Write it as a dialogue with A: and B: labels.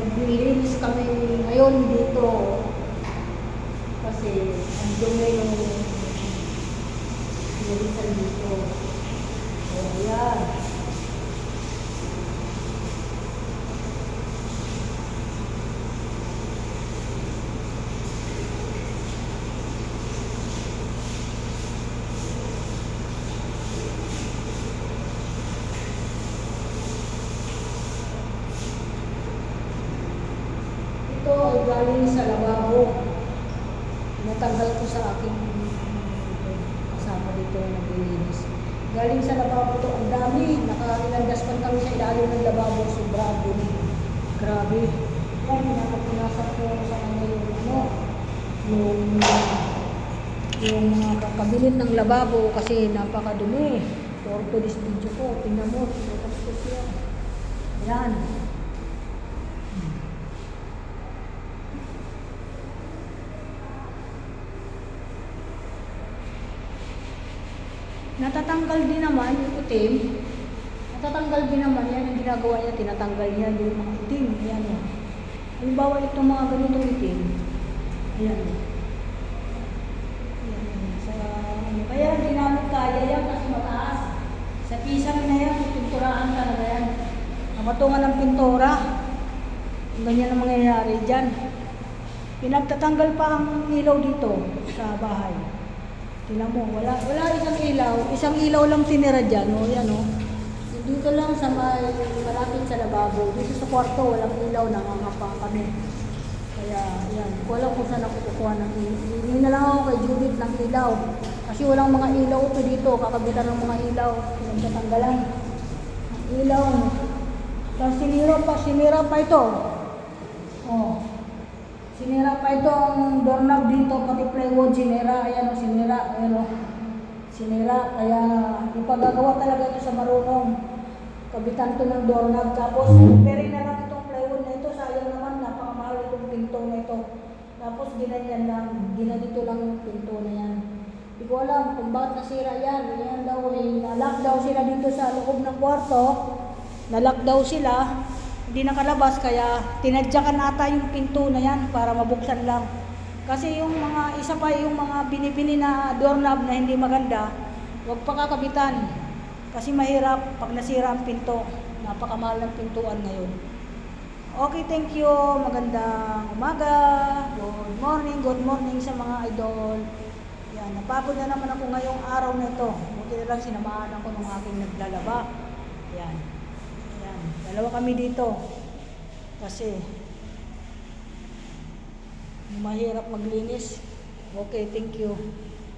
A: naglilinis kami ngayon dito kasi ang dumi yung nilisan dito. So, ayan. Ito ay galing sa lababo. Natanggal ko sa aking kasama dito na naglilinis. Galing sa lababo to, ang dami. Nakailandas kami sa ilalim ng lababo. Sobra dumi. Grabe. Yan, pinapapunasan ko sa kanya yung mga kakabilit ng lababo kasi napakadumi. For today's video ko, tingnan mo, pinutas ko siya. Yan. Natatanggal din naman yung itim. Natatanggal din naman yan. Ang ginagawa niya, tinatanggal niya yung mga itim. Ayan o. Halimbawa itong mga ganitong itim. Ayan o. Kaya hindi namin kaya yan kasi mataas. Sa pisang na yan, pinturahan talaga yan. Namatungan ng pintura. Ganyan ang mangyayari dyan. Pinagtatanggal pa ang ilaw dito sa bahay. Tingnan mo, wala isang ilaw. Isang ilaw lang tinira dyan, o yan o. Dito lang sa malapit sa lababo. Dito sa kwarto, walang ilaw, nangangapa kami. Kaya, yan. Wala kung saan ako kukuha ng ilaw. Hindi na lang ako kay Judith ng ilaw. Kasi walang mga ilaw ito dito. Kakabitan ng mga ilaw. Pinagtatanggalan. Ang ilaw. Tapos sinira pa ito. Oh. Sinira pa ito ang doorknob dito, pati plywood, sinira, ayan o, sinira, ayan o. Sinira, kaya ipagagawa talaga ito sa marunong. Kabitan ito ng doorknob, tapos repairing na lang itong plywood na ito, sayang naman, napakamahal itong pinto na ito. Tapos ginanyan lang, ginanito lang yung pinto na yan. Hindi ko alam kung bakit nasira yan, yan daw eh, nalock daw sila dito sa loob ng kwarto, nalock daw sila. Hindi nakalabas kaya tinadyakan ata yung pinto na yan para mabuksan lang. Kasi yung mga isa pa yung mga binibili na doorknob na hindi maganda, huwag pa kakabitan. Kasi mahirap pag nasira ang pinto. Napakamahal ng pintuan ngayon. Okay, thank you. Magandang umaga. Good morning sa mga idol. Yan, napagod na naman ako ngayong araw na ito. Buti na lang sinamahan ako ng aking naglalaba. Yan. Dalawa kami dito kasi mahirap maglinis. Okay, thank you.